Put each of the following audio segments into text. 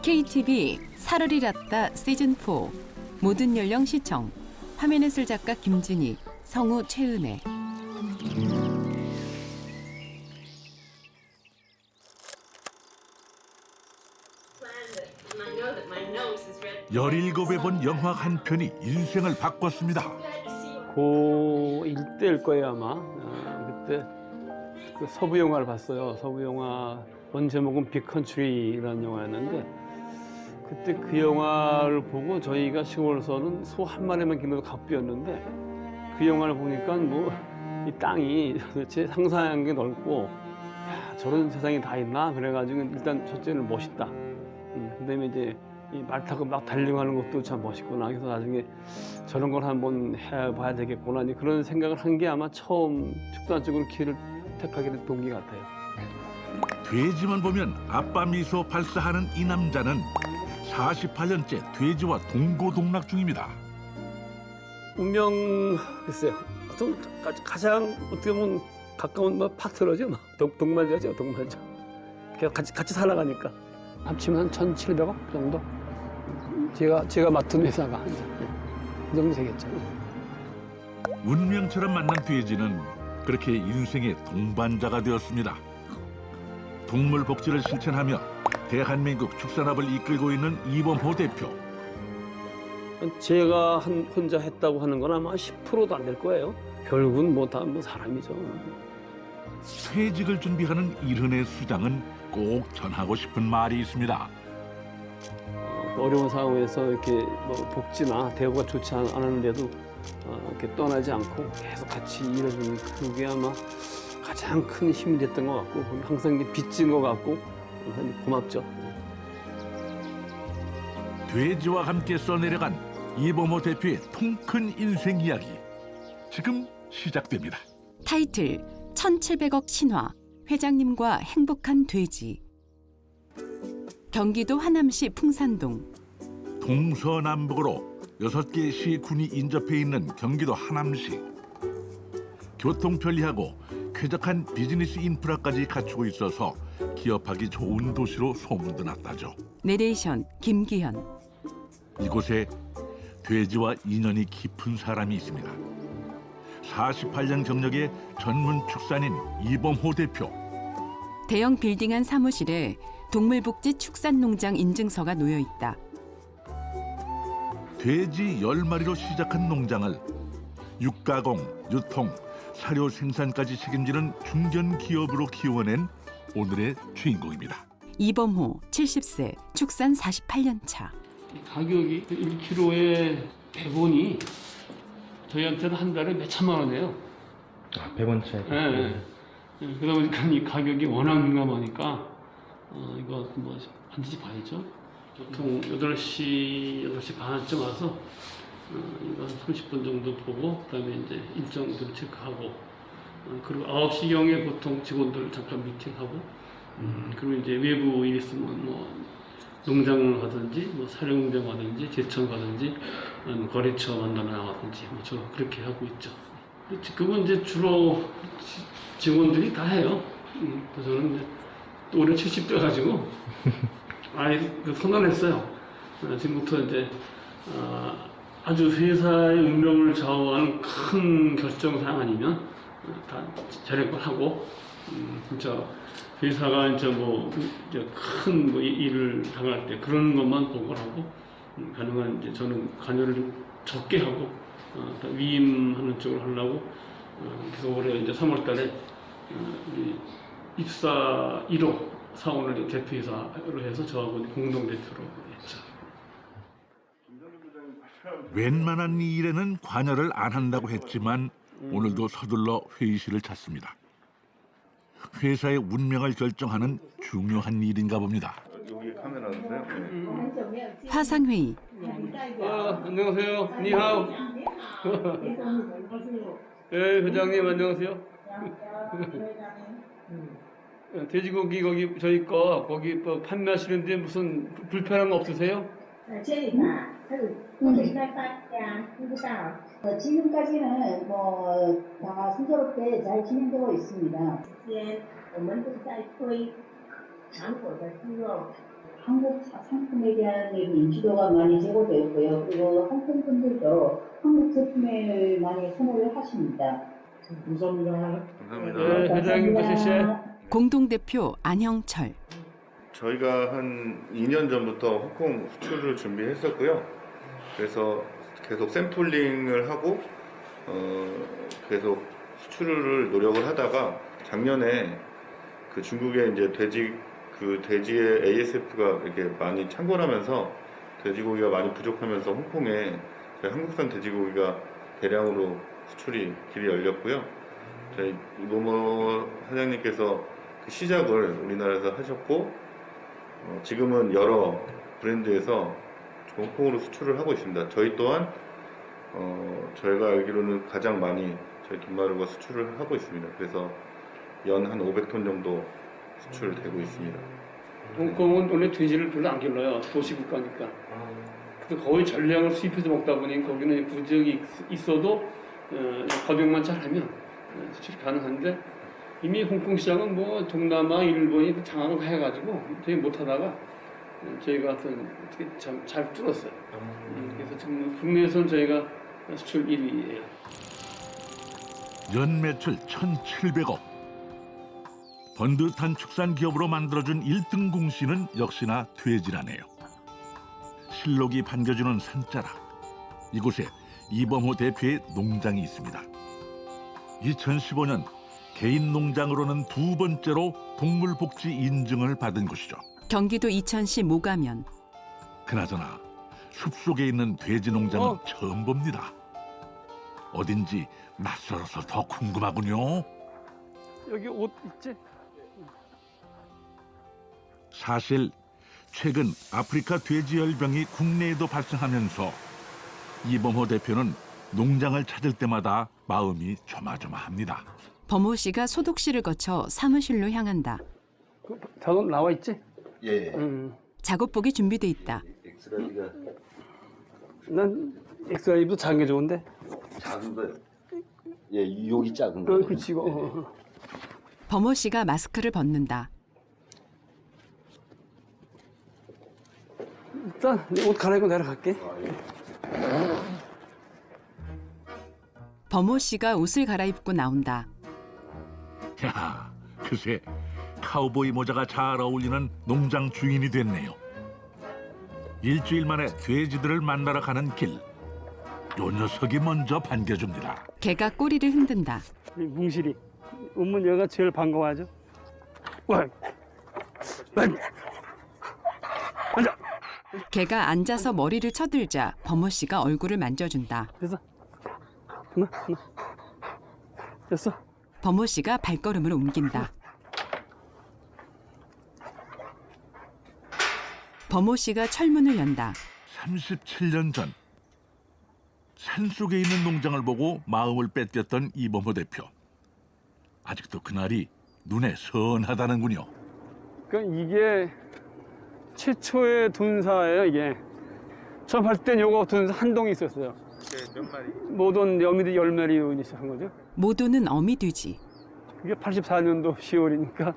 KTV 살얼이 랐다 시즌4 모든 연령 시청. 화면에 쓸 작가 김준희, 성우 최은혜. 열일곱에 본 영화 한 편이 인생을 바꿨습니다. 고1 때일 거예요 아마. 그때 그 서부 영화를 봤어요. 서부 영화 원 제목은 빅컨트리라는 영화였는데 그때 그 영화를 보고 저희가 시골에서는 소 한 마리만 기르는 갑부였는데 그 영화를 보니까 뭐 이 땅이 도대체 상상한 게 넓고 야, 저런 세상이 다 있나 그래가지고 일단 첫째는 멋있다. 그다음에 이제 이 말 타고 막 달리고 것도 참 멋있구나. 그래서 나중에 저런 걸 한번 해봐야 되겠구나. 이제 그런 생각을 한 게 아마 처음 축산 쪽으로 길을 택하게 된 동기 같아요. 돼지만 보면 아빠 미소 발사하는 이 남자는 48년째 돼지와 동고동락 중입니다. 운명 글쎄요. 좀 가장 어떻게 보면 가까운 뭐 파트너죠. 뭐. 동반자죠. 동반자. 같이 살아가니까 합치면 한 1,700억 정도. 제가 맡은 회사가 이 정도 되겠죠. 운명처럼 만난 돼지는 그렇게 인생의 동반자가 되었습니다. 동물 복지를 실천하며 대한민국 축산업을 이끌고 있는 이범호 대표. 제가 혼자 했다고 하는 건 아마 10%도 안 될 거예요. 결국은 뭐 다 뭐 사람이죠. 퇴직을 준비하는 이른의 수장은 꼭 전하고 싶은 말이 있습니다. 어려운 상황에서 이렇게 뭐 복지나 대우가 좋지 않았는데도 이렇게 떠나지 않고 계속 같이 일해주는 그게 아마 가장 큰 힘이 됐던 것 같고 항상 빚진 것 같고 고맙죠. 돼지와 함께 써내려간 이범호 대표의 통큰 인생 이야기 지금 시작됩니다. 타이틀 1,700억 신화. 회장님과 행복한 돼지. 경기도 하남시 풍산동. 동서남북으로 6개 시군이 인접해 있는 경기도 하남시. 교통 편리하고 쾌적한 비즈니스 인프라까지 갖추고 있어서 기업하기 좋은 도시로 소문도 났다죠. 내레이션 김기현. 이곳에 돼지와 인연이 깊은 사람이 있습니다. 48년 경력의 전문 축산인 이범호 대표. 대형 빌딩 한 사무실에 동물복지 축산농장 인증서가 놓여 있다. 돼지 10마리로 시작한 농장을 육가공, 유통, 사료 생산까지 책임지는 중견 기업으로 키워낸 오늘의 주인공입니다. 이범호 70세, 축산 48년 차. 가격이 1kg에 100원이 저희한테는 한 달에 몇 천만 원이에요. 100원 차이. 네. 그러다 보니까 이 가격이 워낙 민감하니까 이거 뭐 반드시 봐야죠. 보통 8시 반쯤 와서 이거 한 30분 정도 보고 그다음에 이제 일정 좀 체크하고 그리고 9시경에 보통 직원들 잠깐 미팅하고 그리고 이제 외부 일 있으면 뭐 농장을 가든지 뭐 사료공장 가든지 제천 가든지 거래처 만나러 나가든지 뭐 저 그렇게 하고 있죠. 그건 이제 주로 직원들이 다 해요. 저는 이제 또 올해 70대 가지고 아예 선언했어요. 지금부터 이제 아주 회사의 운명을 좌우하는 큰 결정사항 아니면 다 자력을 하고 진짜 회사가 이제 뭐 큰 뭐 일을 당할 때 그런 것만 보고를 하고 가능한 이제 저는 관여를 좀 적게 하고 위임하는 쪽으로 하려고 그래서 올해 이제 3월달에 우리 입사 1호 사원을 대표이사로 해서 저하고 공동 대표로 했죠. 웬만한 일에는 관여를 안 한다고 했지만 오늘도 서둘러 회의실을 찾습니다. 회사의 운명을 결정하는 중요한 일인가 봅니다. 여기 카메라 주세요. 화상회의. 안녕하세요. 니하오. 네, 회장님 안녕하세요. 돼지고기 거기 저희 거 거기 뭐 판매하시는데 무슨 불편한 거 없으세요? 저희가 지금까지는 뭐 다 순조롭게 잘 진행되고 있습니다. 한국 상품에 대한 인지도가 많이 제고되었고요. 그리고 홍콩 분들도 한국 제품을 많이 선호를 하십니다. 감사합니다. 감사합니다. 네, 회장님도 셋이. 공동대표 안형철. 저희가 한 2년 전부터 홍콩 수출을 준비했었고요. 그래서 계속 샘플링을 하고 계속 수출을 노력을 하다가 작년에 그 중국에 이제 돼지의 ASF가 이렇게 많이 창궐하면서 돼지고기가 많이 부족하면서 홍콩에 저희 한국산 돼지고기가 대량으로 수출이 길이 열렸고요. 저희 이모모 사장님께서 그 시작을 우리나라에서 하셨고 지금은 여러 브랜드에서 홍콩으로 수출을 하고 있습니다. 저희 또한 저희가 알기로는 가장 많이 저희 김마루가 수출을 하고 있습니다. 그래서 연 한 500톤 정도 수출되고 있습니다. 홍콩은 원래 돼지를 별로 안 길러요. 도시 국가니까. 그래서 거의 전량을 수입해서 먹다 보니 거기는 부적이 있어도 가격만 잘하면 수출이 가능한데 이미 홍콩 시장은 뭐 동남아, 일본이 장악을 해가지고 저희 못하다가 저희가 어떻게 잘 뚫었어요. 그래서 지금 국내에서는 저희가 수출 1위예요. 연 매출 1,700억. 번듯한 축산 기업으로 만들어준 1등 공신은 역시나 돼지라네요. 실록이 반겨주는 산자락. 이곳에 이범호 대표의 농장이 있습니다. 2015년 개인 농장으로는 두 번째로 동물복지 인증을 받은 곳이죠. 경기도 이천시 모가면. 그나저나 숲속에 있는 돼지 농장은 처음 봅니다. 어딘지 낯설어서 더 궁금하군요. 여기 옷 있지? 사실 최근 아프리카 돼지열병이 국내에도 발생하면서 이범호 대표는 농장을 찾을 때마다 마음이 조마조마합니다. 범호 씨가 소독실을 거쳐 사무실로 향한다. 작업 나와 있지? 예. 작업복이 준비돼 있다. 엑스라이가 난 엑스라이브도 작은 게 좋은데. 작은 거요. 예, 여기 작은 거. 그렇지 이거. 범호 씨가 마스크를 벗는다. 일단 내 옷 갈아입고 내려갈게. 범호 씨가 옷을 갈아입고 나온다. 야, 그새 카우보이 모자가 잘 어울리는 농장 주인이 됐네요. 일주일 만에 돼지들을 만나러 가는 길. 요 녀석이 먼저 반겨줍니다. 개가 꼬리를 흔든다. 이 뭉실이 오면 얘가 제일 반가워하죠. 와, 앉아. 개가 앉아서 머리를 쳐들자 범호 씨가 얼굴을 만져준다. 됐어. 하나. 됐어. 범호 씨가 발걸음을 옮긴다. 범호 씨가 철문을 연다. 37년 전 산속에 있는 농장을 보고 마음을 뺏겼던 이범호 대표. 아직도 그날이 눈에 선하다는군요. 그러니까 이게 최초의 둔사예요. 이게 처음 할 땐 요거 둔사 한 동이 있었어요. 몇 마리? 모든 여미들이 10마리 시작한 거죠. 모두는 어미돼지. 그게 84년도 10월이니까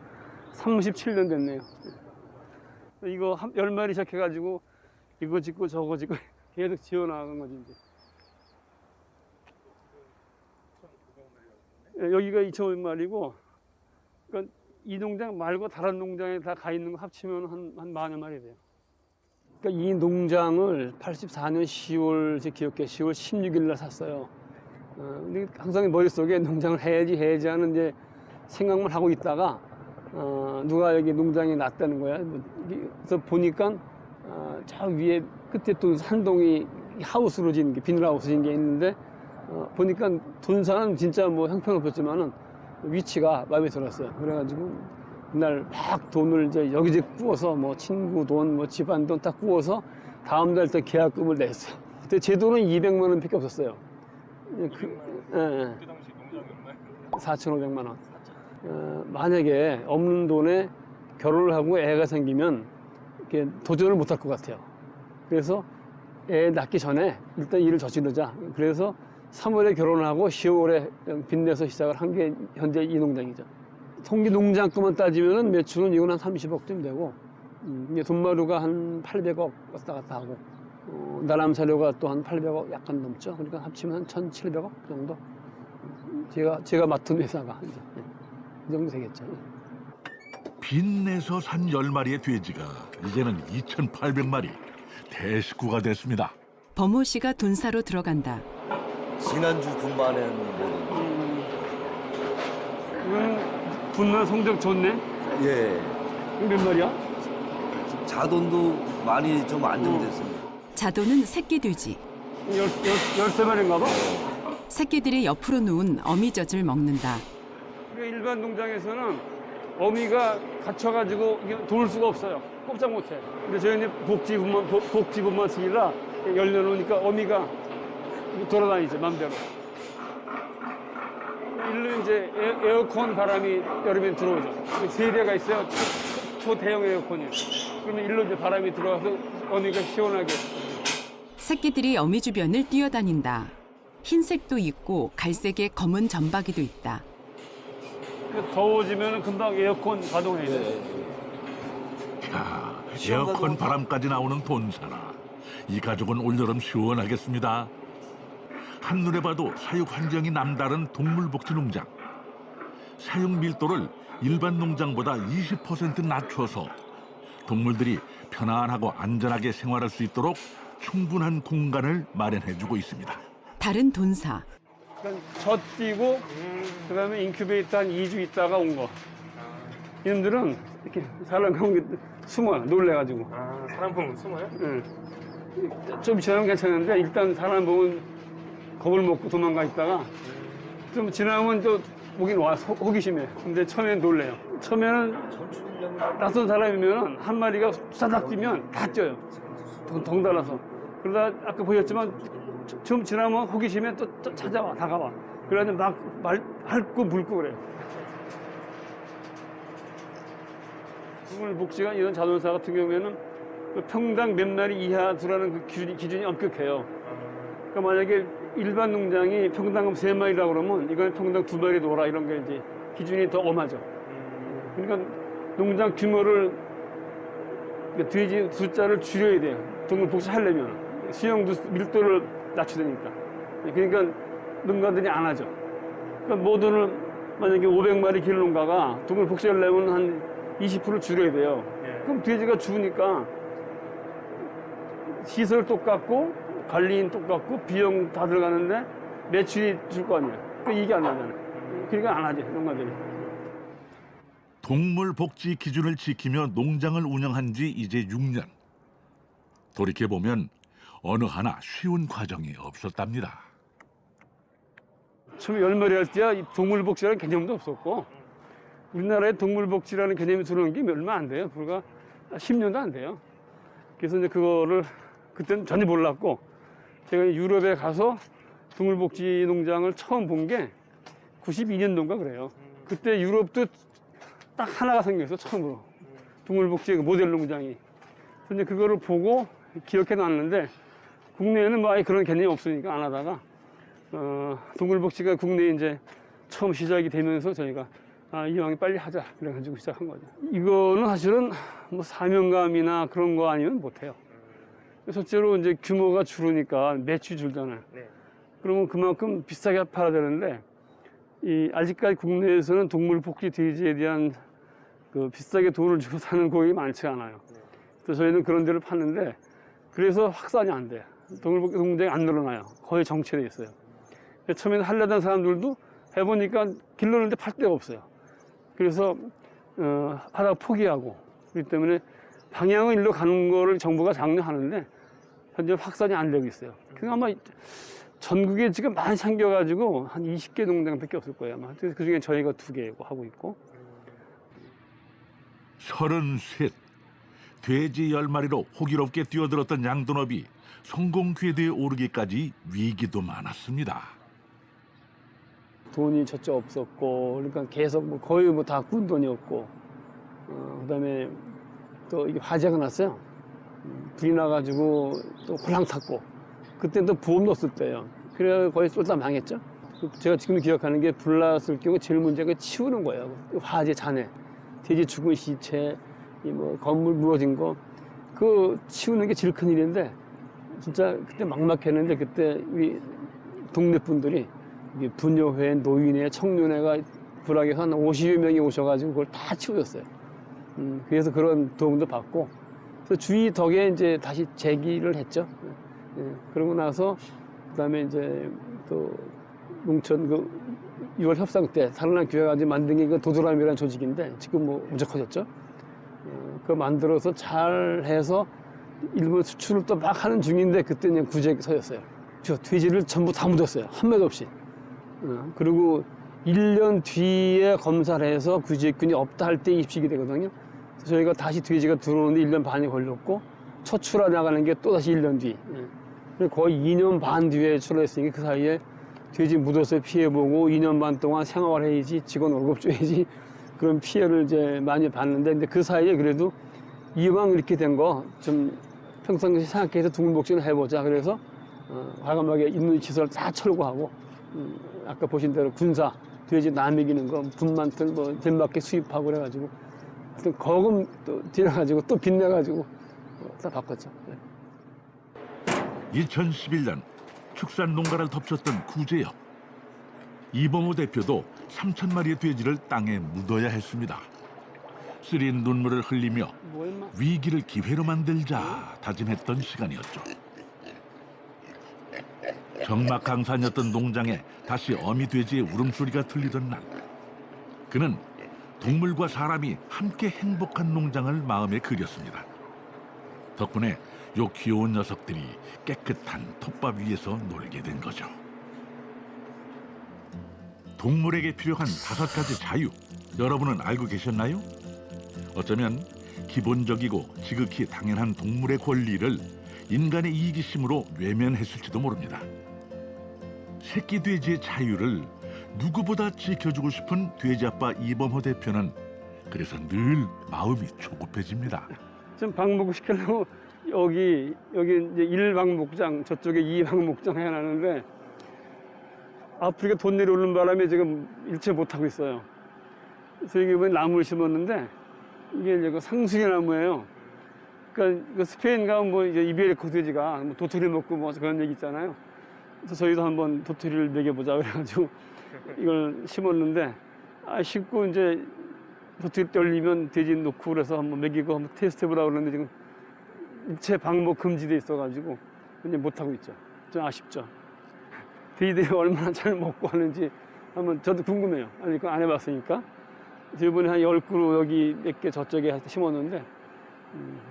37년 됐네요. 이거 10마리 시작해가지고 이거 짓고 저거 짓고 계속 지어나간 거지 이제. 여기가 2,500마리고 그러니까 이 농장 말고 다른 농장에 다 가 있는 거 합치면 한 만여 마리 돼요. 그러니까 이 농장을 84년 10월 제 기억해 10월 16일 날 샀어요. 근데 항상 머릿속에 농장을 해야지 하는 이제 생각만 하고 있다가 누가 여기 농장에 놨다는 거야. 그래서 보니까 저 위에 끝에 또 산동이 하우스로 지은 게 비닐하우스 지은 게 있는데 보니까 돈사는 진짜 뭐 형편없었지만은 위치가 마음에 들었어요. 그래가지고 그날 막 돈을 이제 여기저기 구워서 뭐 친구 돈, 뭐 집안 돈 다 구워서 다음 달 때 계약금을 냈어요. 그때 제 돈은 200만 원밖에 없었어요. 그 당시 농장 얼마예요? 4,500만 원. 만약에 없는 돈에 결혼을 하고 애가 생기면 이렇게 도전을 못 할 것 같아요. 그래서 애 낳기 전에 일단 일을 저지르자. 그래서 3월에 결혼을 하고 10월에 빚내서 시작을 한 게 현재 이 농장이죠. 통기 농장 것만 따지면 매출은 이건 한 30억쯤 되고 이게 돈마루가 한 800억 왔다 갔다 하고 나람 사료가 또 한 800억 약간 넘죠. 그러니까 합치면 한 1,700억 정도. 제가 맡은 회사가 이제 이 정도 되겠죠. 빚내서 산 10마리의 돼지가 이제는 2,800마리 대식구가 됐습니다. 범호 씨가 돈사로 들어간다. 지난주 분만에는 뭐 이건 분만 성적 좋네. 예. 몇 마리야? 자돈도 많이 좀 안정됐습니다. 자도는 새끼 돼지. 13마리인가 봐. 새끼들이 옆으로 누운 어미젖을 먹는다. 그러니까 일반 농장에서는 어미가 갇혀가지고 이게 돌 수가 없어요. 꼼짝 못해. 근데 저희는 복지분만 쓰기라 열려놓으니까 어미가 돌아다니죠, 맘대로. 일로 이제 에어컨 바람이 여름에 들어오죠. 세 대가 있어요. 초대형 에어컨이. 그러면 일로 이제 바람이 들어와서 어미가 시원하게. 새끼들이 어미 주변을 뛰어다닌다. 흰색도 있고 갈색의 검은 점박이도 있다. 더워지면 금방 에어컨 가동해야 돼. 야, 에어컨 바람까지 나오는 돈사라. 이 가족은 올여름 시원하겠습니다. 한눈에 봐도 사육 환경이 남다른 동물복지농장. 사육 밀도를 일반 농장보다 20% 낮춰서 동물들이 편안하고 안전하게 생활할 수 있도록 충분한 공간을 마련해주고 있습니다. 다른 돈사. 그러니까 젖 띄고 그다음에 인큐베이터 한 2주 있다가 온 거. 이놈들은 이렇게 사람 보면 숨어요. 놀래가지고. 아, 사람 보면 숨어요? 응. 좀 지나면 괜찮은데 일단 사람 보면 겁을 먹고 도망가 있다가 좀 지나면 또 오긴 와 호기심해. 근데 처음엔 놀래요. 처음에는 낯선 사람이면 한 마리가 사닥 뛰면 다 뛰어요. 덩달아서. 그러다 아까 보셨지만 좀 지나면 호기심에 또 찾아와, 다가와. 그래가지고 막 핥고 물고 그래요. 동물복지가 이런 자동차 같은 경우에는 평당 몇 마리 이하 두라는 그 기준이 엄격해요. 그러니까 만약에 일반 농장이 평당 3마리라고 그러면 이건 평당 2마리 놓으라 이런 게 이제 기준이 더 엄하죠. 그러니까 농장 규모를 돼지 숫자를 줄여야 돼요. 동물복지 하려면 수용 밀도를 낮춰야 되니까. 그러니까 농가들이 안 하죠. 그러니까 모두는 만약에 500마리 길 농가가 동물복지 하려면 한 20% 줄여야 돼요. 그럼 돼지가 죽으니까 시설 똑같고 관리인 똑같고 비용 다 들어가는데 매출이 줄 거 아니에요. 그러니까 이게 안 나잖아요. 그러니까 안 하지 농가들이. 동물복지 기준을 지키며 농장을 운영한 지 이제 6년. 돌이켜보면 어느 하나 쉬운 과정이 없었답니다. 처음에 10마리 할 때야 동물복지라는 개념도 없었고 우리나라에 동물복지라는 개념이 들어온 게 얼마 안 돼요. 불과 10년도 안 돼요. 그래서 이제 그거를 그때는 전혀 몰랐고 제가 유럽에 가서 동물복지 농장을 처음 본 게 92년도인가 그래요. 그때 유럽도 딱 하나가 생겼어, 처음으로. 동물복지 모델 농장이. 그래서 이제 그거를 보고 기억해 놨는데 국내에는 뭐 아예 그런 개념이 없으니까 안 하다가 동물복지가 국내에 이제 처음 시작이 되면서 저희가 이왕에 빨리 하자 그래가지고 시작한 거죠. 이거는 사실은 뭐 사명감이나 그런 거 아니면 못해요. 실제로 이제 규모가 줄으니까 매출이 줄잖아요. 네. 그러면 그만큼 비싸게 팔아야 되는데 아직까지 국내에서는 동물복지 돼지에 대한 그 비싸게 돈을 주고 사는 고객이 많지 않아요. 그래서 저희는 그런 데를 파는데 그래서 확산이 안 돼요. 동물복지 농장이 안 늘어나요. 거의 정체돼 있어요. 처음에는 하려던 사람들도 해보니까 길러는데 팔 데가 없어요. 그래서 하다가 포기하고 그렇기 때문에 방향은 일로 가는 거를 정부가 장려하는데 현재 확산이 안 되고 있어요. 그 아마 전국에 지금 많이 생겨가지고 한 20개 농장밖에 없을 거예요. 아마. 그 중에 저희가 2개 하고 있고. 33. 돼지 10마리로 호기롭게 뛰어들었던 양돈업이 성공 궤도에 오르기까지 위기도 많았습니다. 돈이 저쪽 없었고, 그러니까 계속 뭐 거의 뭐 다 꾼 돈이었고, 그다음에 또 이게 화재가 났어요. 불이 나가지고 또 홀랑 탔고, 그때는 또 보험도 없을 때예요. 그래 거의 쏠다 망했죠. 제가 지금 기억하는 게 불 났을 경우 제일 문제가 치우는 거예요. 화재 잔해, 돼지 죽은 시체, 이 뭐 건물 무너진 거 그 치우는 게 제일 큰 일인데 진짜 그때 막막했는데 그때 우리 동네 분들이 이게 분녀회, 노인회, 청년회가 불악에서 한 50여 명이 오셔가지고 그걸 다 치워줬어요. 그래서 그런 도움도 받고 그래서 주위 덕에 이제 다시 재기를 했죠. 그러고 나서 그다음에 이제 또 농촌 그 6월 협상 때 살아난 교회가 이제 만든 게 그 도도람이라는 조직인데 지금 뭐 엄청 커졌죠. 그거 만들어서 잘 해서 일본 수출을 또 막 하는 중인데 그때 그냥 구제에 서였어요. 저 돼지를 전부 다 묻었어요. 한 매도 없이. 그리고 1년 뒤에 검사를 해서 구제균이 없다 할 때 입식이 되거든요. 그래서 저희가 다시 돼지가 들어오는데 1년 반이 걸렸고 첫 출하 나가는 게 또 다시 1년 뒤. 거의 2년 반 뒤에 출하했으니까 그 사이에 돼지 묻어서 피해보고 2년 반 동안 생활해야지 직원 월급 줘야지 그런 피해를 이제 많이 봤는데 근데 그 사이에 그래도 이왕 이렇게 된 거 좀 평상시 생각해서 동물복지는 해보자 그래서 과감하게 있는 시설 다 철거하고 아까 보신 대로 군사 돼지 남이기는 거 분만틀 뭐 덴마켓 수입하고 그래가지고 또 거금 또 들여가지고 또 빚내가지고 다 바꿨죠. 2011년 축산 농가를 덮쳤던 구제역. 이범호 대표도 3,000마리의 돼지를 땅에 묻어야 했습니다. 쓰린 눈물을 흘리며 위기를 기회로 만들자 다짐했던 시간이었죠. 적막강산이었던 농장에 다시 어미 돼지의 울음소리가 들리던 날, 그는 동물과 사람이 함께 행복한 농장을 마음에 그렸습니다. 덕분에 요 귀여운 녀석들이 깨끗한 톱밥 위에서 놀게 된 거죠. 동물에게 필요한 5가지 자유, 여러분은 알고 계셨나요? 어쩌면 기본적이고 지극히 당연한 동물의 권리를 인간의 이기심으로 외면했을지도 모릅니다. 새끼 돼지의 자유를 누구보다 지켜주고 싶은 돼지 아빠 이범호 대표는 그래서 늘 마음이 조급해집니다. 좀 방목 시키려고 여기 이제 1방목장 저쪽에 2방목장 해놨는데 아프리카 돈 내려오는 바람에 지금 일체 못하고 있어요. 그래서 이게 이번에 나무를 심었는데 이게 이제 그 상수리 나무예요. 그러니까 그 스페인 가면 뭐 이제 이베리코 돼지가 뭐 도토리 먹고 뭐 그런 얘기 있잖아요. 그래서 저희도 한번 도토리를 먹여보자 그래가지고 이걸 심었는데 심고 이제 도토리 떨리면 돼지 놓고 그래서 한번 먹이고 한번 테스트 해보라고 그러는데 지금 일체 방목 금지돼 있어가지고 그냥 못하고 있죠. 좀 아쉽죠. 돼지들이 얼마나 잘 먹고 하는지 한번 저도 궁금해요. 아니 그건 안 해봤으니까. 이번에 한 10그루 여기 몇 개 저쪽에 심었는데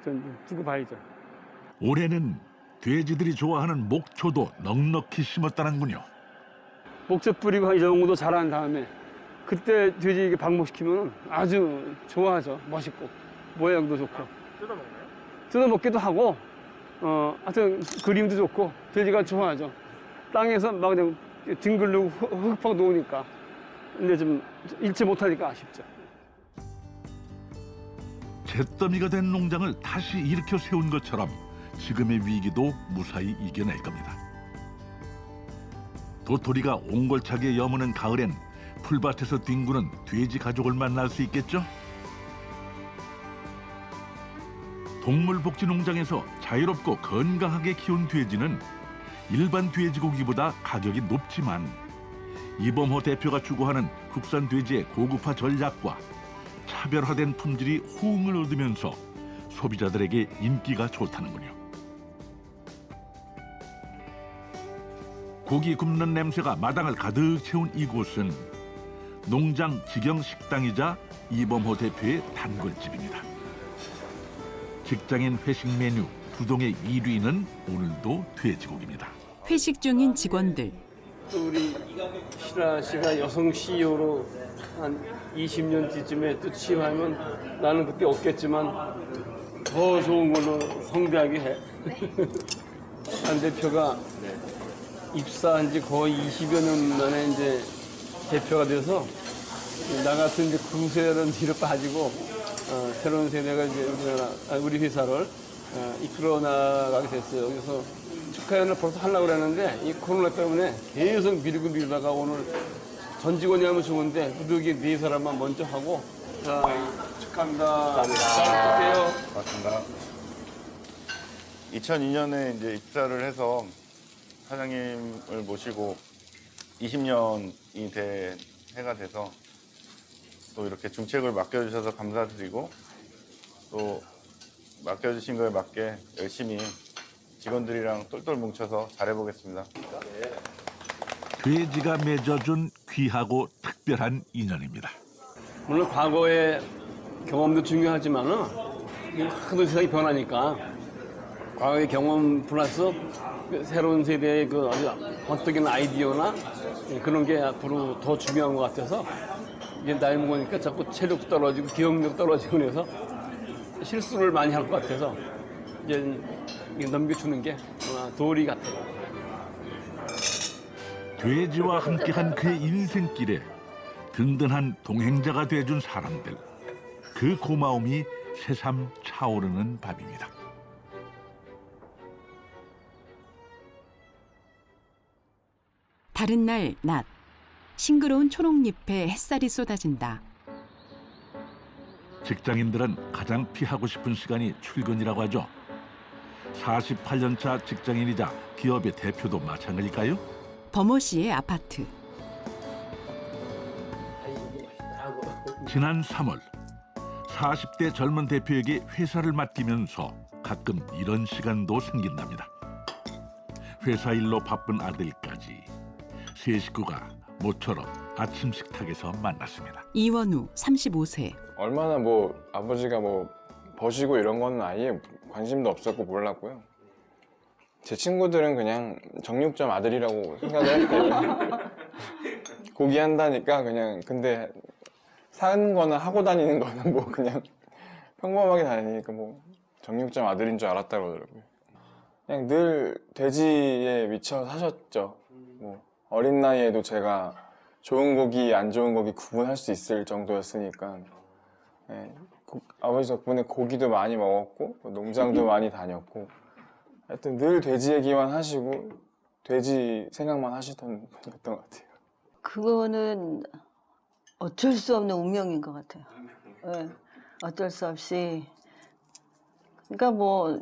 좀 두고 봐야죠. 올해는 돼지들이 좋아하는 목초도 넉넉히 심었다는군요. 목초 뿌리고 이 정도 자란 다음에 그때 돼지 이게 방목시키면 아주 좋아하죠. 멋있고 모양도 좋고. 뜯어먹나요? 뜯어먹기도 하고 하여튼 그림도 좋고 돼지가 좋아하죠. 땅에서 막 그냥 뒹굴르고 흙팍 놓으니까. 근데 좀 잃지 못하니까 아쉽죠. 잿더미가 된 농장을 다시 일으켜 세운 것처럼 지금의 위기도 무사히 이겨낼 겁니다. 도토리가 옹골차게 여무는 가을엔 풀밭에서 뒹구는 돼지 가족을 만날 수 있겠죠? 동물복지농장에서 자유롭고 건강하게 키운 돼지는 일반 돼지고기보다 가격이 높지만 이범호 대표가 추구하는 국산 돼지의 고급화 전략과 차별화된 품질이 호응을 얻으면서 소비자들에게 인기가 좋다는군요. 고기 굽는 냄새가 마당을 가득 채운 이곳은 농장 직영 식당이자 이범호 대표의 단골집입니다. 직장인 회식 메뉴 부동의 1위는 오늘도 돼지고기입니다. 회식 중인 직원들. 또 우리 신하 씨가 여성 CEO로 한 20년 뒤쯤에 또 취임하면 나는 그때 없겠지만 더 좋은 걸로 성대하게 해. 안 대표가 입사한 지 거의 20여 년 만에 이제 대표가 돼서 나 같은 이제 9세는 뒤로 빠지고 새로운 세대가 이제 우리 회사를 이끌어 나가게 됐어요. 그래서 축하회를 벌써 하려고 그랬는데 이 코로나 때문에 계속 미루다가 오늘 전 직원이 하면 좋은데 부득이 4사람만 먼저 하고 자, 축하합니다. 잘 부탁해요. 맞습니다. 2002년에 이제 입사를 해서 사장님을 모시고 20년이 해가 돼서 또 이렇게 중책을 맡겨주셔서 감사드리고 또 맡겨주신 거에 맞게 열심히 직원들이랑 똘똘 뭉쳐서 잘해보겠습니다. 돼지가 맺어준 귀하고 특별한 인연입니다. 물론 과거의 경험도 중요하지만은 하도 세상이 변하니까 과거의 경험 플러스 새로운 세대의 그 아주 번뜩이는 아이디어나 그런 게 앞으로 더 중요한 것 같아서 이제 나이 먹으니까 자꾸 체력도 떨어지고 기억력도 떨어지고 그래서 실수를 많이 할 것 같아서 이제 넘겨주는 게 도리 같아요. 돼지와 함께한 그의 인생길에 든든한 동행자가 돼준 사람들, 그 고마움이 새삼 차오르는 밤입니다. 다른 날 낮, 싱그러운 초록잎에 햇살이 쏟아진다. 직장인들은 가장 피하고 싶은 시간이 출근이라고 하죠. 48년차 직장인이자 기업의 대표도 마찬가지일까요? 범호 씨의 아파트. 지난 3월 40대 젊은 대표에게 회사를 맡기면서 가끔 이런 시간도 생긴답니다. 회사 일로 바쁜 아들까지 세 식구가 모처럼 아침 식탁에서 만났습니다. 이원우 35세. 얼마나 뭐 아버지가 뭐 버시고 이런 건 아예 관심도 없었고 몰랐고요. 제 친구들은 그냥 정육점 아들이라고 생각을 했대요. 고기 한다니까 그냥. 근데 사는 거나 하고 다니는 거는 뭐 그냥 평범하게 다니니까 뭐 정육점 아들인 줄 알았다 그러더라고요. 그냥 늘 돼지에 미쳐 사셨죠. 뭐 어린 나이에도 제가 좋은 고기, 안 좋은 고기 구분할 수 있을 정도였으니까. 네, 아버지 덕분에 고기도 많이 먹었고 농장도 많이 다녔고 하여튼 늘 돼지 얘기만 하시고 돼지 생각만 하시던 분이었던 것 같아요. 그거는 어쩔 수 없는 운명인 것 같아요. 네, 어쩔 수 없이. 그러니까 뭐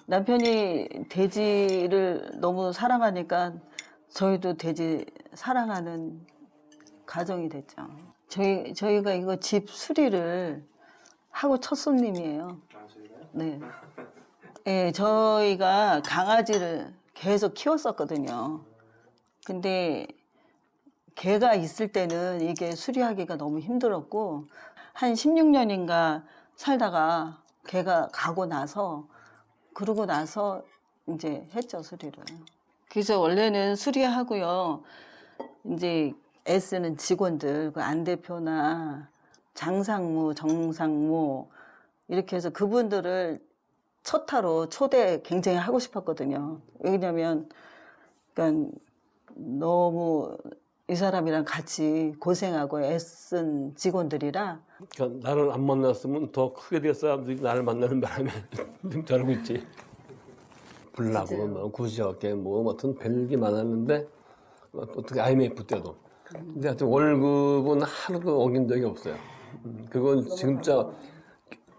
남편이 돼지를 너무 사랑하니까 저희도 돼지 사랑하는 가정이 됐죠. 저희가 이거 집 수리를 하고 첫 손님이에요. 네. 네, 저희가 강아지를 계속 키웠었거든요. 근데 개가 있을 때는 이게 수리하기가 너무 힘들었고 한 16년인가 살다가 개가 가고 나서 그러고 나서 이제 했죠, 수리를. 그래서 원래는 수리하고요. 이제 애쓰는 직원들, 그 안 대표나 장상무, 정상무 이렇게 해서 그분들을 첫 타로 초대 굉장히 하고 싶었거든요. 왜냐면 그러니까 너무 이 사람이랑 같이 고생하고 애쓴 직원들이라. 그러니까 나를 안 만났으면 더 크게 될 사람들이 나를 만나는 바람에 저러고 있지. 불나고 뭐 구시어깨 뭐 아무튼 별게 많았는데 어떻게 IMF 때도. 근데 하여튼 월급은 하루도 어긴 적이 없어요. 그건 진짜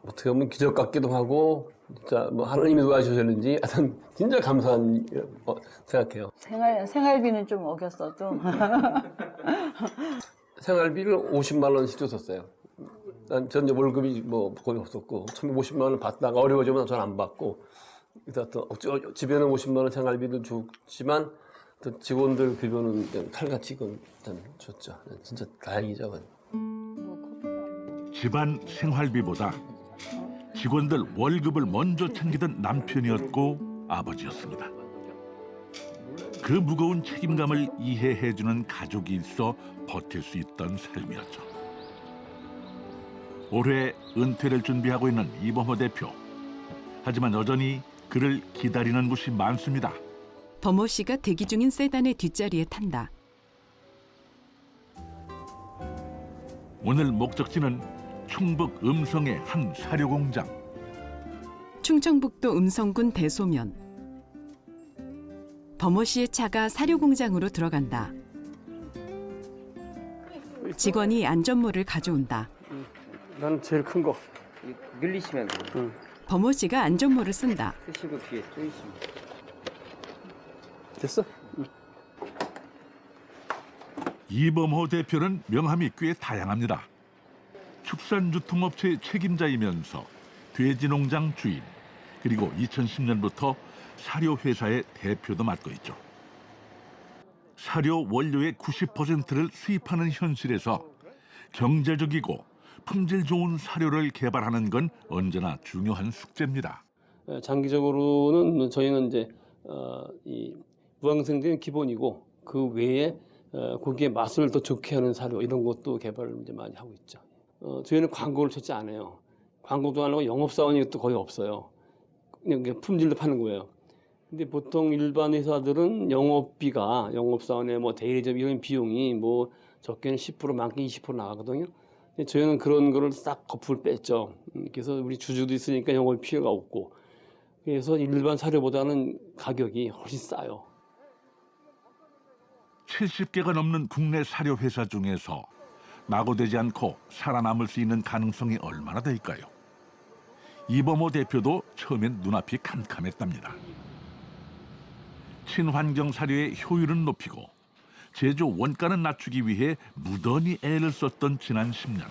어떻게 보면 기적 같기도 하고 진짜 뭐 하나님이 도와주셨는지 하여튼 진짜 감사한 생각해요. 생활비는 좀 어겼어도. 생활비를 50만 원씩 줬었어요. 전 이제 월급이 뭐 거의 없었고 처음에 50만 원 받다가 어려워지면 전 안 받고 그래서 또 집에는 50만 원 생활비도 줬지만 또 직원들 급여는 칼같이 줬죠. 진짜 다행이죠. 집안 생활비보다 직원들 월급을 먼저 챙기던 남편이었고 아버지였습니다. 그 무거운 책임감을 이해해주는 가족이 있어 버틸 수 있던 삶이었죠. 올해 은퇴를 준비하고 있는 이범호 대표. 하지만 여전히 그를 기다리는 곳이 많습니다. 범호 씨가 대기 중인 세단의 뒷자리에 탄다. 오늘 목적지는 충북 음성의 한 사료공장. 충청북도 음성군 대소면. 범호 씨의 차가 사료공장으로 들어간다. 직원이 안전모를 가져온다. 나는 제일 큰 거. 늘리시면 돼요. 응. 범호 씨가 안전모를 쓴다. 쓰시고 뒤에 조이시면. 됐어? 이범호 대표는 명함이 꽤 다양합니다. 축산유통업체 책임자이면서 돼지농장 주인, 그리고 2010년부터 사료회사의 대표도 맡고 있죠. 사료 원료의 90%를 수입하는 현실에서 경제적이고 품질 좋은 사료를 개발하는 건 언제나 중요한 숙제입니다. 장기적으로는 저희는 이제 이 무항생제는 기본이고 그 외에 고기의 맛을 더 좋게 하는 사료 이런 것도 개발을 이제 많이 하고 있죠. 저희는 광고를 찾지 않아요. 광고도 안 하고 영업사원이 또 거의 없어요. 그냥 품질로 파는 거예요. 근데 보통 일반 회사들은 영업사원의 뭐 대리점 이런 비용이 뭐 적게는 10% 많게는 20% 나가거든요. 근데 저희는 그런 거를 싹 거품을 뺐죠. 그래서 우리 주주도 있으니까 영업이 필요가 없고. 그래서 일반 사료보다는 가격이 훨씬 싸요. 70개가 넘는 국내 사료 회사 중에서 낙오되지 않고 살아남을 수 있는 가능성이 얼마나 될까요? 이범호 대표도 처음엔 눈앞이 캄캄했답니다. 친환경 사료의 효율은 높이고 제조 원가는 낮추기 위해 무던히 애를 썼던 지난 10년.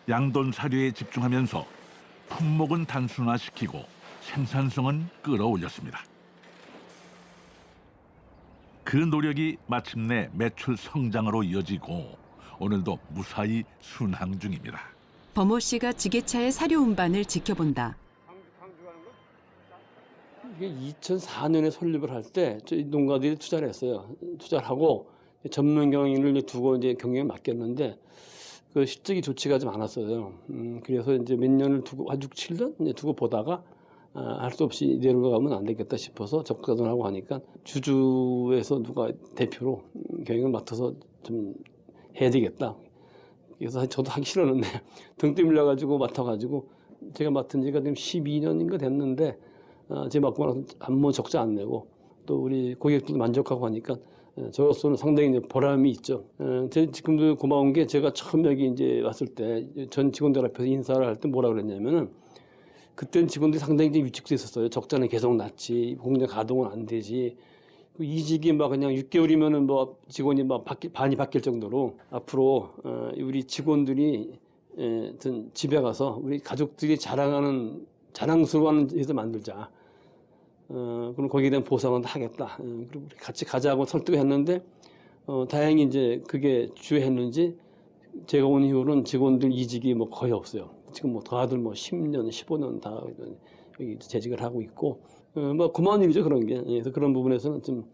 양돈 사료에 집중하면서 품목은 단순화시키고 생산성은 끌어올렸습니다. 그 노력이 마침내 매출 성장으로 이어지고 오늘도 무사히 순항 중입니다. 범호 씨가 지게차의 사료 운반을 지켜본다. 이게 2004년에 설립을 할 때 저희 농가들이 투자를 했어요. 투자를 하고 전문 경영인을 두고 이제 경영에 맡겼는데 그 실적이 좋지가 좀 않았어요. 그래서 이제 몇 년을 두고 한 6, 7년 이제 두고 보다가 할 수 없이 이대로 가면 안 되겠다 싶어서 적극을 하고 하니까 주주에서 누가 대표로 경영을 맡아서 좀 해야 되겠다. 그래서 저도 하기 싫었는데 등 떠밀려가지고 맡아가지고 제가 맡은 지가 지금 12년인가 됐는데 제가 맡고 나서 아무 적자 안 내고 또 우리 고객들도 만족하고 하니까 저로서는 상당히 이제 보람이 있죠. 제 지금도 고마운 게 제가 처음 여기 이제 왔을 때 전 직원들 앞에서 인사를 할 때 뭐라 그랬냐면은 그때는 직원들이 상당히 이제 위축돼 있었어요. 적자는 계속 났지, 공장 가동은 안 되지. 이직이 막 그냥 6개월이면은 뭐 직원이 막 반이 바뀔 정도로 앞으로 우리 직원들이 집에 가서 우리 가족들이 자랑스러워하는 회사 만들자. 그럼 거기에 대한 보상은 다 하겠다. 그리고 우리 같이 가자고 설득했는데 다행히 이제 그게 주했는지 제가 온 이후로는 직원들 이직이 뭐 거의 없어요. 지금 뭐 다들 뭐 10년, 15년 다 여기 재직을 하고 있고 뭐 고마운 일이죠 그런 게. 그래서 그런 부분에서는 좀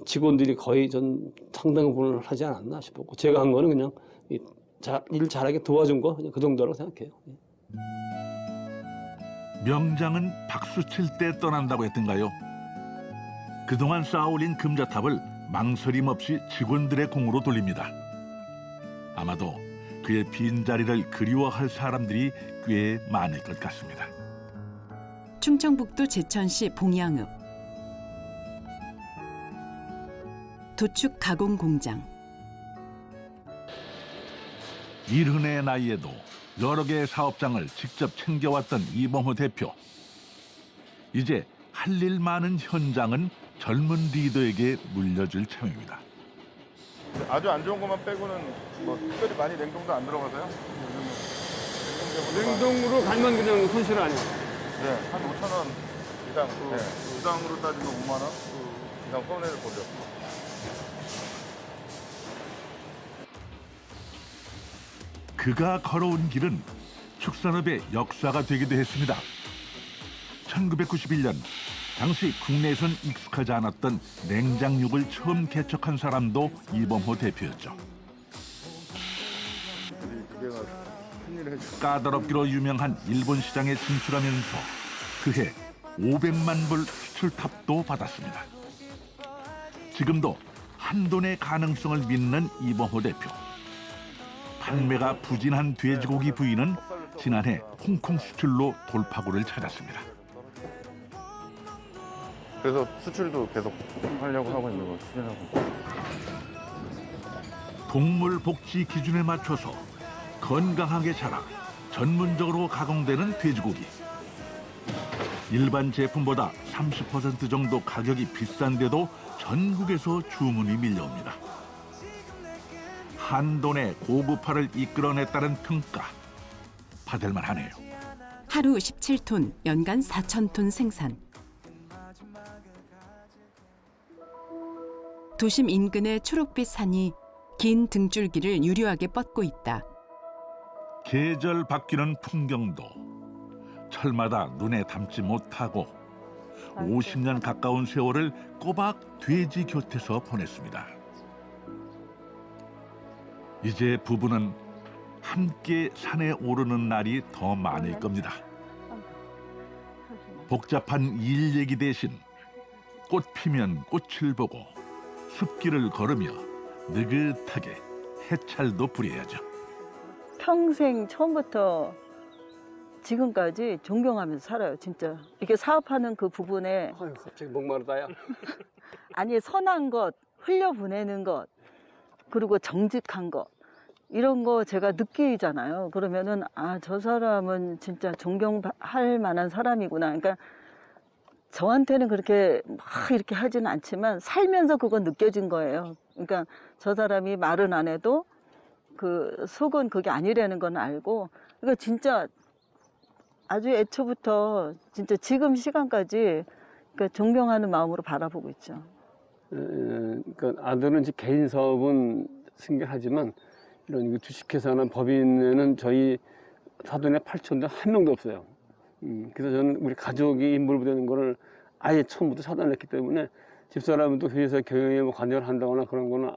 직원들이 거의 전 상당 부분을 하지 않았나 싶었고 제가 한 거는 그냥 일 잘하게 도와준 거 그냥 그 정도라고 생각해요. 명장은 박수 칠 때 떠난다고 했던가요? 그동안 쌓아올린 금자탑을 망설임 없이 직원들의 공으로 돌립니다. 아마도 그의 빈자리를 그리워할 사람들이 꽤 많을 것 같습니다. 충청북도 제천시 봉양읍 도축 가공 공장. 일흔의 나이에도 여러 개의 사업장을 직접 챙겨왔던 이범호 대표. 이제 할 일 많은 현장은 젊은 리더에게 물려줄 참입니다. 아주 안 좋은 것만 빼고는 뭐 특별히 많이 냉동도 안 들어가서요. 냉동으로 갈면 그냥 손실 아니에요. 네, 한 5,000원 이상. 네, 수당으로 따지면 5만 원 이상 손해를 보죠. 그가 걸어온 길은 축산업의 역사가 되기도 했습니다. 1991년 당시 국내에선 익숙하지 않았던 냉장육을 처음 개척한 사람도 이범호 대표였죠. 까다롭기로 유명한 일본 시장에 진출하면서 그해 500만 불 수출탑도 받았습니다. 지금도 한돈의 가능성을 믿는 이범호 대표. 판매가 부진한 돼지고기 부위는 지난해 홍콩 수출로 돌파구를 찾았습니다. 그래서 수출도 계속 하려고 하고 있는 거 추진하고. 동물 복지 기준에 맞춰서 건강하게 자라 전문적으로 가공되는 돼지고기. 일반 제품보다 30% 정도 가격이 비싼데도 전국에서 주문이 밀려옵니다. 한돈의 고급화를 이끌어냈다는 평가 받을만 하네요. 하루 17톤, 연간 4,000톤 생산. 도심 인근의 초록빛 산이 긴 등줄기를 유려하게 뻗고 있다. 계절 바뀌는 풍경도 철마다 눈에 담지 못하고 50년 가까운 세월을 꼬박 돼지 곁에서 보냈습니다. 이제 부부는 함께 산에 오르는 날이 더 많을 겁니다. 복잡한 일 얘기 대신 꽃 피면 꽃을 보고 숲길을 걸으며 느긋하게 해찰도 부려야죠. 평생 처음부터 지금까지 존경하면서 살아요, 진짜. 이렇게 사업하는 그 부분에 아유, 갑자기 목마르다야. 아니 선한 것, 흘려보내는 것, 그리고 정직한 것 이런 거 제가 느끼잖아요. 그러면은 아, 저 사람은 진짜 존경할 만한 사람이구나. 그러니까 저한테는 그렇게 막 이렇게 하지는 않지만 살면서 그건 느껴진 거예요. 그러니까 저 사람이 말은 안 해도 그 속은 그게 아니라는 건 알고, 그러니까 진짜 아주 애초부터 진짜 지금 시간까지 그러니까 존경하는 마음으로 바라보고 있죠. 그러니까 아들은 이제 개인 사업은 승계하지만 이런 주식회사나 법인에는 저희 사돈의 8촌도 한 명도 없어요. 그래서 저는 우리 가족이 인볼브되는 거를 아예 처음부터 차단했기 때문에 집사람도 회사 경영에 뭐 관여를 한다거나 그런 거는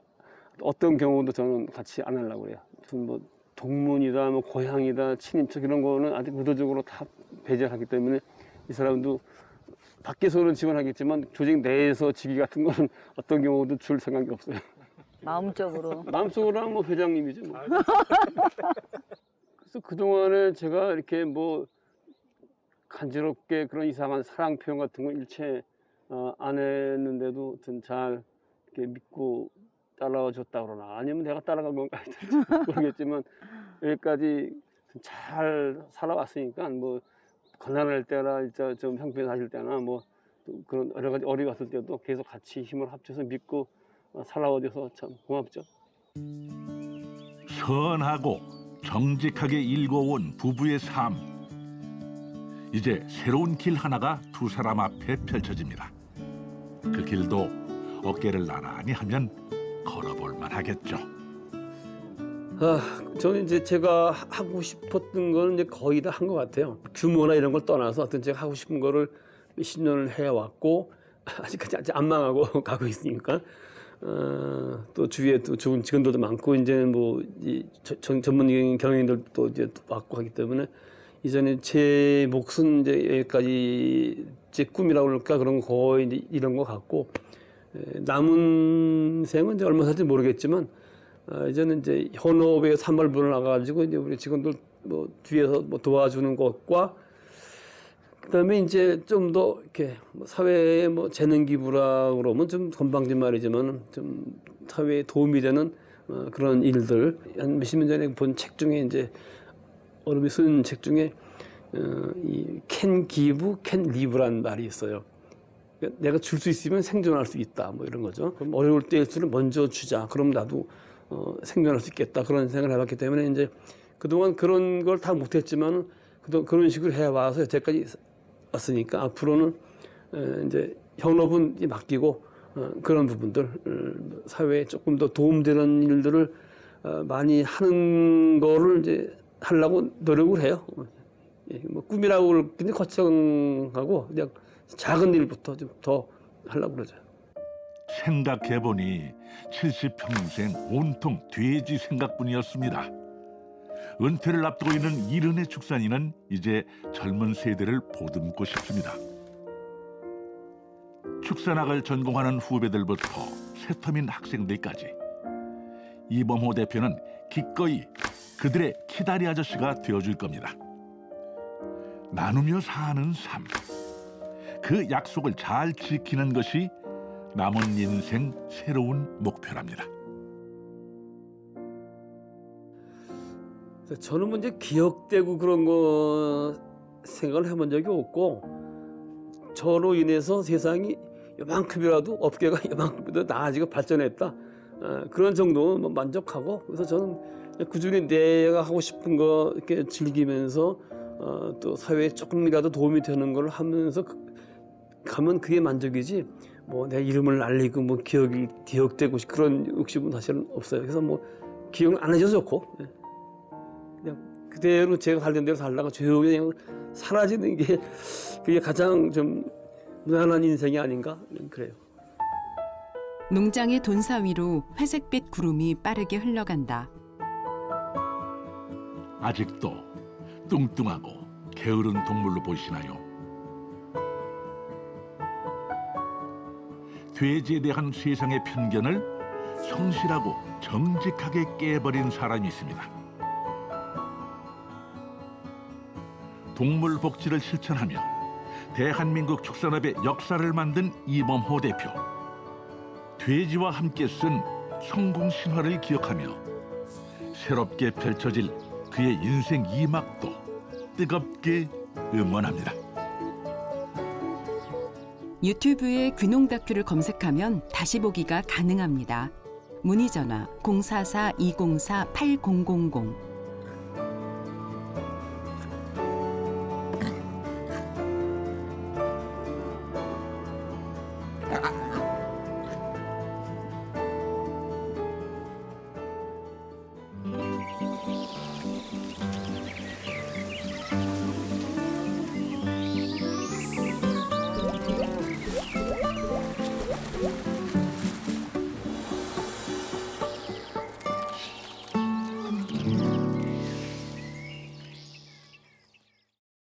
어떤 경우도 저는 같이 안 하려고 그래요. 무슨 뭐 동문이다, 뭐 고향이다, 친인척 이런 거는 아직 의도적으로 다 배제하기 때문에 이 사람도 밖에서는 지원하겠지만 조직 내에서 직위 같은 거는 어떤 경우도 줄 생각이 없어요. 마음적으로. 마음속으로는 뭐 회장님이죠. 뭐. 그래서 그동안에 제가 이렇게 뭐 간지럽게 그런 이상한 사랑 표현 같은 거 일체 안 했는데도 잘 이렇게 믿고 따라와 줬다 그러나 아니면 내가 따라간 건가 모르겠지만 여기까지 잘 살아왔으니까 뭐 가난할 때나 진짜 좀 형편하실 때나 뭐 그런 여러 가지 어려이 왔을 때도 계속 같이 힘을 합쳐서 믿고 살아와줘서 참 고맙죠. 선하고 정직하게 일궈온 부부의 삶. 이제 새로운 길 하나가 두 사람 앞에 펼쳐집니다. 그 길도 어깨를 나란히 하면 걸어볼 만하겠죠. 저는 이제 제가 하고 싶었던 거는 이제 거의 다 한 것 같아요. 규모나 이런 걸 떠나서 어떤 제가 하고 싶은 거를 몇십 년을 해왔고 아직까지 아직 안 망하고 가고 있으니까 또 주위에 또 좋은 직원들도 많고 이제는 뭐 전문 경영인들도 이제 왔고 하기 때문에 이전에 제 몫은 이제 여기까지 제 꿈이라고 그럴까 그런 거 거의 이제 이런 거 같고 남은 생은 이제 얼마 살지 모르겠지만 이제는 이제 현업에 산발분을 나가가지고 이제 우리 직원들 뭐 뒤에서 뭐 도와주는 것과 그다음에 이제 좀 더 이렇게 뭐 사회에 뭐 재능 기부라 그러면 좀 건방진 말이지만 좀 사회에 도움이 되는 그런 일들 한 몇십 년 전에 본 책 중에 이제 어른이 쓴 책 중에 이 can give, can live란 말이 있어요. 그러니까 내가 줄 수 있으면 생존할 수 있다 뭐 이런 거죠. 그럼 어려울 때일수록 먼저 주자. 그럼 나도 생존할 수 있겠다 그런 생각을 해봤기 때문에 이제 그동안 그런 걸 다 못했지만 그런 식으로 해와서 여태까지 왔으니까 앞으로는 이제 현업은 맡기고 그런 부분들 사회에 조금 더 도움되는 일들을 많이 하는 거를 이제 하려고 노력을 해요. 뭐 꿈이라고 굉장히 거창하고 그냥 작은 일부터 좀 더 하려고 그러죠. 생각해보니 70평생 온통 돼지 생각뿐이었습니다. 은퇴를 앞두고 있는 이른의 축산인은 이제 젊은 세대를 보듬고 싶습니다. 축산학을 전공하는 후배들부터 새터민 학생들까지 이범호 대표는 기꺼이 그들의 키다리 아저씨가 되어줄 겁니다. 나누며 사는 삶, 그 약속을 잘 지키는 것이 남은 인생 새로운 목표랍니다. 저는 뭐 이제 기억되고 그런 거 생각을 해본 적이 없고 저로 인해서 세상이 요만큼이라도 업계가 요만큼이라도 나아지고 발전했다 그런 정도 뭐 만족하고 그래서 저는 꾸준히 내가 하고 싶은 거 이렇게 즐기면서 또 사회에 조금이라도 도움이 되는 걸 하면서 가면 그게 만족이지 뭐 내 이름을 알리고 뭐 기억되고 그런 욕심은 사실은 없어요. 그래서 뭐 기억 안 해줘도 좋고 그냥 그대로 제가 살던 대로 살다가 조용히 그냥 사라지는 게 그게 가장 좀 무난한 인생이 아닌가 그래요. 농장의 돈사 위로 회색빛 구름이 빠르게 흘러간다. 아직도 뚱뚱하고 게으른 동물로 보이시나요? 돼지에 대한 세상의 편견을 성실하고 정직하게 깨버린 사람이 있습니다. 동물 복지를 실천하며 대한민국 축산업의 역사를 만든 이범호 대표. 돼지와 함께 쓴 성공 신화를 기억하며 새롭게 펼쳐질 그의 인생 2막도 뜨겁게 응원합니다. 유튜브에 귀농 다큐를 검색하면 다시 보기가 가능합니다. 문의 전화 044-204-8000